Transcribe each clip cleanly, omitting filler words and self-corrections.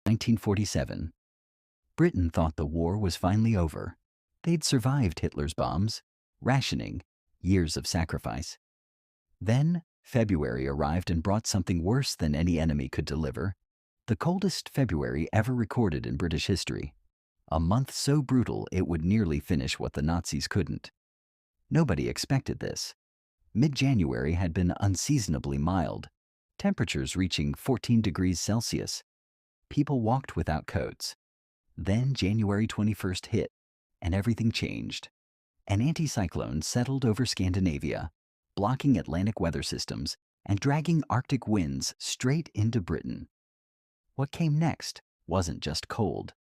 1947. Britain thought the war was finally over. They'd survived Hitler's bombs, rationing, years of sacrifice. Then, February arrived and brought something worse than any enemy could deliver. The coldest February ever recorded in British history. A month so brutal it would nearly finish what the Nazis couldn't. Nobody expected this. Mid-January had been unseasonably mild, temperatures reaching 14 degrees Celsius. People walked without coats. Then January 21st hit, and everything changed. An anticyclone settled over Scandinavia, blocking Atlantic weather systems and dragging Arctic winds straight into Britain. What came next wasn't just cold.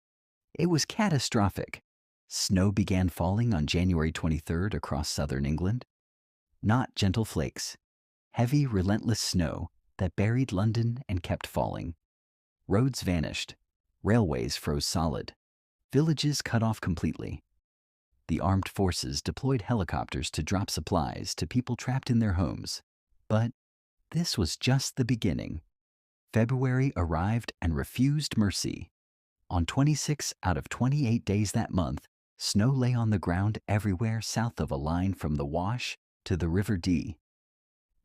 It was catastrophic. Snow began falling on January 23rd across southern England. Not gentle flakes. Heavy, relentless snow that buried London and kept falling. Roads vanished. Railways froze solid. Villages cut off completely. The armed forces deployed helicopters to drop supplies to people trapped in their homes. But this was just the beginning. February arrived and refused mercy. On 26 out of 28 days that month, snow lay on the ground everywhere south of a line from the Wash to the River Dee.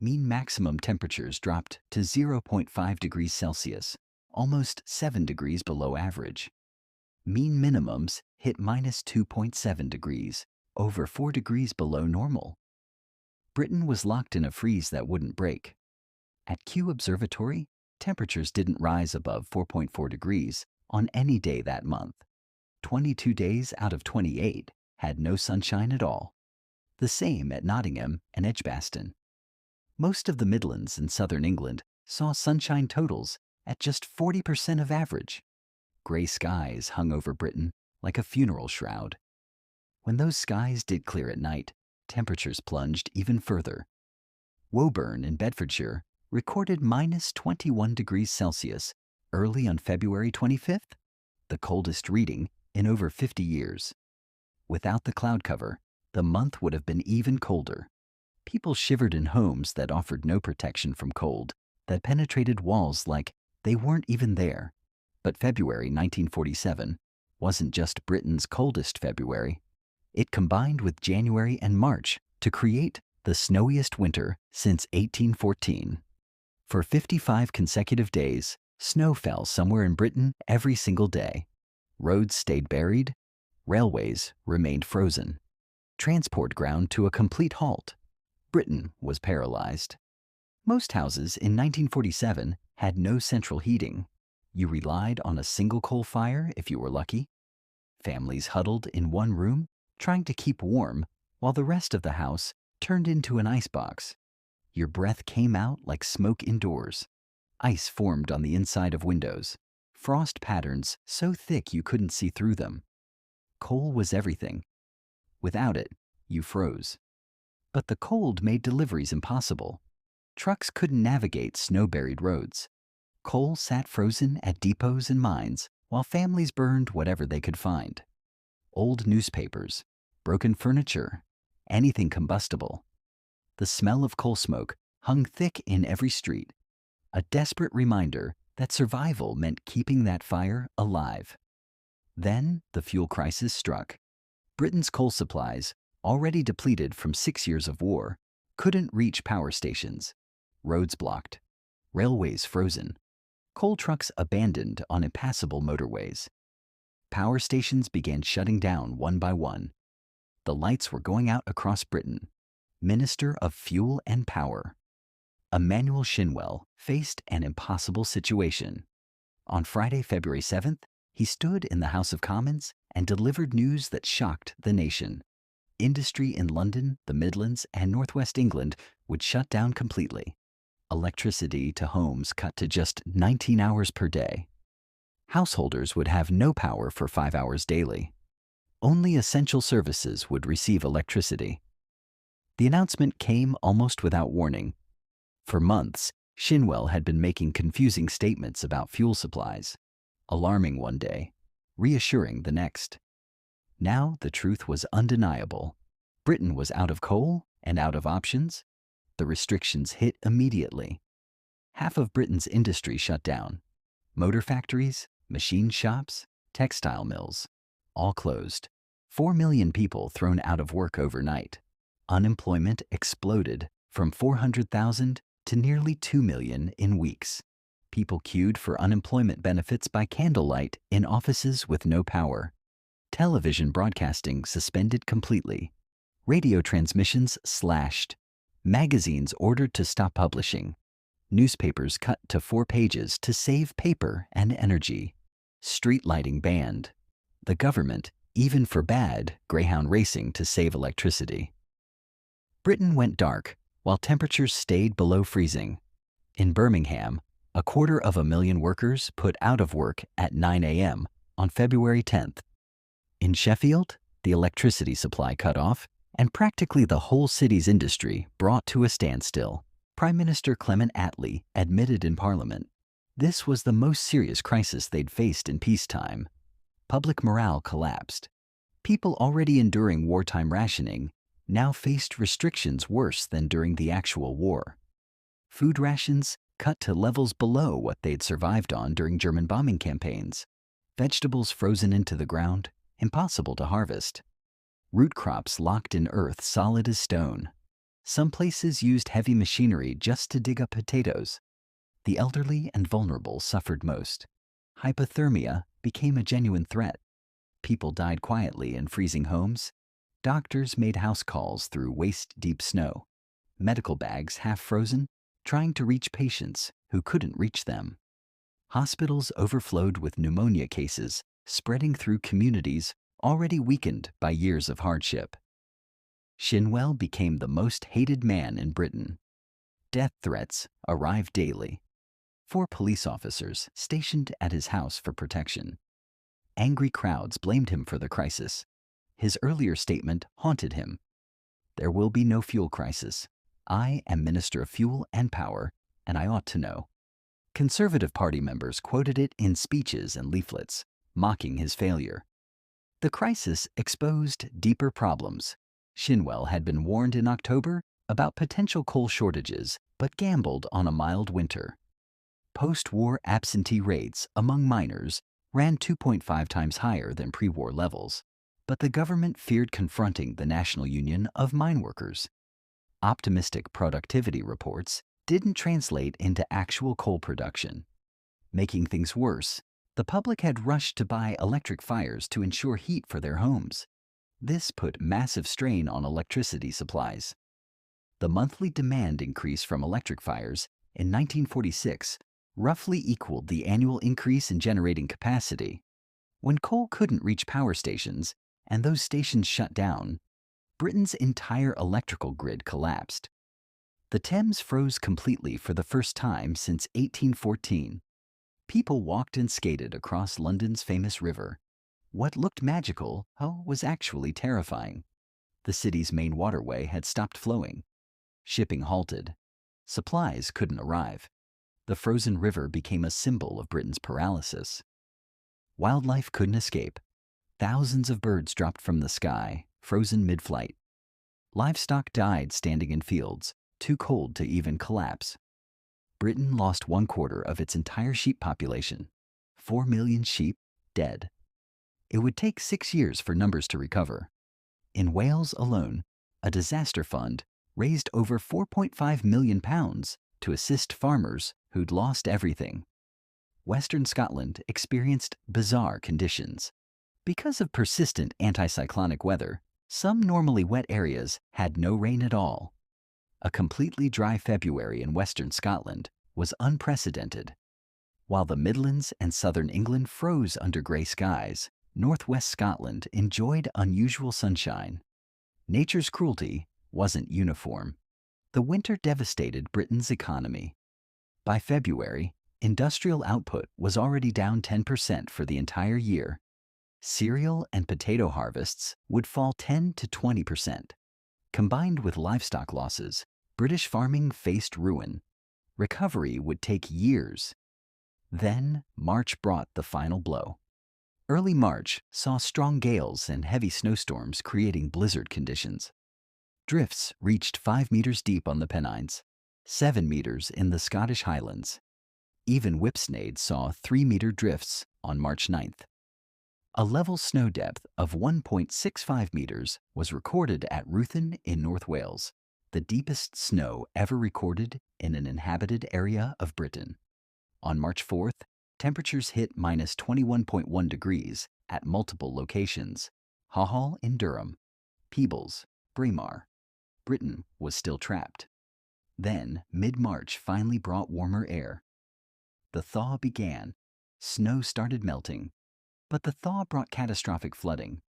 Mean maximum temperatures dropped to 0.5 degrees Celsius, almost 7 degrees below average. Mean minimums hit minus 2.7 degrees, over 4 degrees below normal. Britain was locked in a freeze that wouldn't break. At Kew Observatory, temperatures didn't rise above 4.4 degrees on any day that month. 22 days out of 28 had no sunshine at all. The same at Nottingham and Edgbaston. Most of the Midlands and southern England saw sunshine totals at just 40% of average. Gray skies hung over Britain like a funeral shroud. When those skies did clear at night, temperatures plunged even further. Woburn in Bedfordshire recorded minus 21 degrees Celsius early on February 25th, the coldest reading in over 50 years. Without the cloud cover, the month would have been even colder. People shivered in homes that offered no protection from cold, that penetrated walls like they weren't even there. But February 1947 wasn't just Britain's coldest February. It combined with January and March to create the snowiest winter since 1814. For 55 consecutive days, snow fell somewhere in Britain every single day. Roads stayed buried. Railways remained frozen. Transport ground to a complete halt. Britain was paralyzed. Most houses in 1947 had no central heating. You relied on a single coal fire if you were lucky. Families huddled in one room, trying to keep warm, while the rest of the house turned into an icebox. Your breath came out like smoke indoors. Ice formed on the inside of windows. Frost patterns so thick you couldn't see through them. Coal was everything. Without it, you froze. But the cold made deliveries impossible. Trucks couldn't navigate snow-buried roads. Coal sat frozen at depots and mines while families burned whatever they could find. Old newspapers, broken furniture, anything combustible. The smell of coal smoke hung thick in every street, a desperate reminder that survival meant keeping that fire alive. Then the fuel crisis struck. Britain's coal supplies, already depleted from 6 years of war, couldn't reach power stations. Roads blocked. Railways frozen. Coal trucks abandoned on impassable motorways. Power stations began shutting down one by one. The lights were going out across Britain. Minister of Fuel and Power, Emmanuel Shinwell, faced an impossible situation. On Friday, February 7th, he stood in the House of Commons and delivered news that shocked the nation. Industry in London, the Midlands, and northwest England would shut down completely. Electricity to homes cut to just 19 hours per day. Householders would have no power for 5 hours daily. Only essential services would receive electricity. The announcement came almost without warning. For months, Shinwell had been making confusing statements about fuel supplies, alarming one day, reassuring the next. Now the truth was undeniable. Britain was out of coal and out of options. The restrictions hit immediately. Half of Britain's industry shut down. Motor factories, Machine shops, textile mills, all closed. 4 million people thrown out of work overnight. Unemployment exploded from 400,000 to nearly 2 million in weeks. People queued for unemployment benefits by candlelight in offices with no power. Television broadcasting suspended completely. Radio transmissions slashed. Magazines ordered to stop publishing. Newspapers cut to 4 pages to save paper and energy. Street lighting banned. The government even forbade greyhound racing to save electricity. Britain went dark while temperatures stayed below freezing. In Birmingham, 250,000 workers put out of work at 9 a.m. on February 10th. In Sheffield, the electricity supply cut off and practically the whole city's industry brought to a standstill. Prime Minister Clement Attlee admitted in Parliament this was the most serious crisis they'd faced in peacetime. Public morale collapsed. People already enduring wartime rationing now faced restrictions worse than during the actual war. Food rations cut to levels below what they'd survived on during German bombing campaigns. Vegetables frozen into the ground, impossible to harvest. Root crops locked in earth solid as stone. Some places used heavy machinery just to dig up potatoes. The elderly and vulnerable suffered most. Hypothermia became a genuine threat. People died quietly in freezing homes. Doctors made house calls through waist-deep snow. Medical bags half frozen, trying to reach patients who couldn't reach them. Hospitals overflowed with pneumonia cases, spreading through communities already weakened by years of hardship. Shinwell became the most hated man in Britain. Death threats arrived daily. 4 police officers stationed at his house for protection. Angry crowds blamed him for the crisis. His earlier statement haunted him. There will be no fuel crisis. I am Minister of Fuel and Power, and I ought to know. Conservative Party members quoted it in speeches and leaflets, mocking his failure. The crisis exposed deeper problems. Shinwell had been warned in October about potential coal shortages, but gambled on a mild winter. Post-war absentee rates among miners ran 2.5 times higher than pre-war levels, but the government feared confronting the National Union of Mine Workers. Optimistic productivity reports didn't translate into actual coal production. Making things worse, the public had rushed to buy electric fires to ensure heat for their homes. This put massive strain on electricity supplies. The monthly demand increase from electric fires in 1946 roughly equaled the annual increase in generating capacity. When coal couldn't reach power stations, and those stations shut down, Britain's entire electrical grid collapsed. The Thames froze completely for the first time since 1814. People walked and skated across London's famous river. What looked magical, was actually terrifying. The city's main waterway had stopped flowing. Shipping halted. Supplies couldn't arrive. The frozen river became a symbol of Britain's paralysis. Wildlife couldn't escape. Thousands of birds dropped from the sky, frozen mid-flight. Livestock died standing in fields, too cold to even collapse. Britain lost 1/4 of its entire sheep population. 4 million sheep dead. It would take 6 years for numbers to recover. In Wales alone, a disaster fund raised over £4.5 million to assist farmers who'd lost everything. Western Scotland experienced bizarre conditions. Because of persistent anticyclonic weather, some normally wet areas had no rain at all. A completely dry February in Western Scotland was unprecedented. While the Midlands and southern England froze under grey skies, northwest Scotland enjoyed unusual sunshine. Nature's cruelty wasn't uniform. The winter devastated Britain's economy. By February, industrial output was already down 10% for the entire year. Cereal and potato harvests would fall 10 to 20%. Combined with livestock losses, British farming faced ruin. Recovery would take years. Then, March brought the final blow. Early March saw strong gales and heavy snowstorms creating blizzard conditions. Drifts reached 5 meters deep on the Pennines, 7 meters in the Scottish Highlands. Even Whipsnade saw 3-meter drifts on March 9th. A level snow depth of 1.65 meters was recorded at Ruthin in North Wales, the deepest snow ever recorded in an inhabited area of Britain. On March 4th, temperatures hit minus 21.1 degrees at multiple locations: Hawhall in Durham, Peebles, Braemar. Britain was still trapped. Then, mid-March finally brought warmer air. The thaw began. Snow started melting. But the thaw brought catastrophic flooding.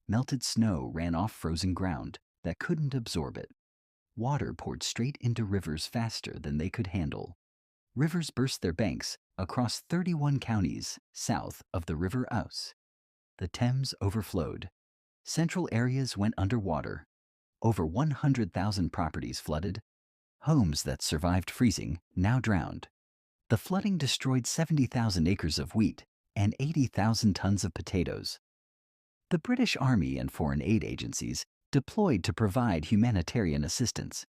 Melted snow ran off frozen ground that couldn't absorb it. Water poured straight into rivers faster than they could handle. Rivers burst their banks across 31 counties south of the River Ouse. The Thames overflowed. Central areas went underwater. Over 100,000 properties flooded. Homes that survived freezing now drowned. The flooding destroyed 70,000 acres of wheat and 80,000 tons of potatoes. The British Army and foreign aid agencies deployed to provide humanitarian assistance.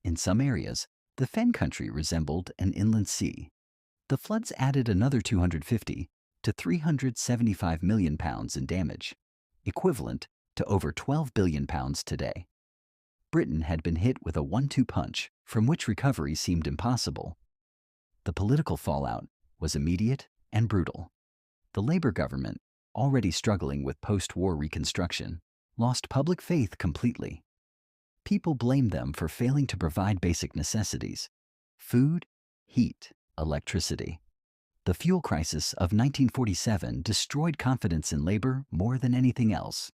In some areas, the Fen country resembled an inland sea. The floods added another 250 to 375 million pounds in damage, equivalent to over 12 billion pounds today. Britain had been hit with a 1-2 punch from which recovery seemed impossible. The political fallout was immediate and brutal. The Labour government, already struggling with post-war reconstruction, lost public faith completely. People blamed them for failing to provide basic necessities: food, heat, electricity. The fuel crisis of 1947 destroyed confidence in Labour more than anything else.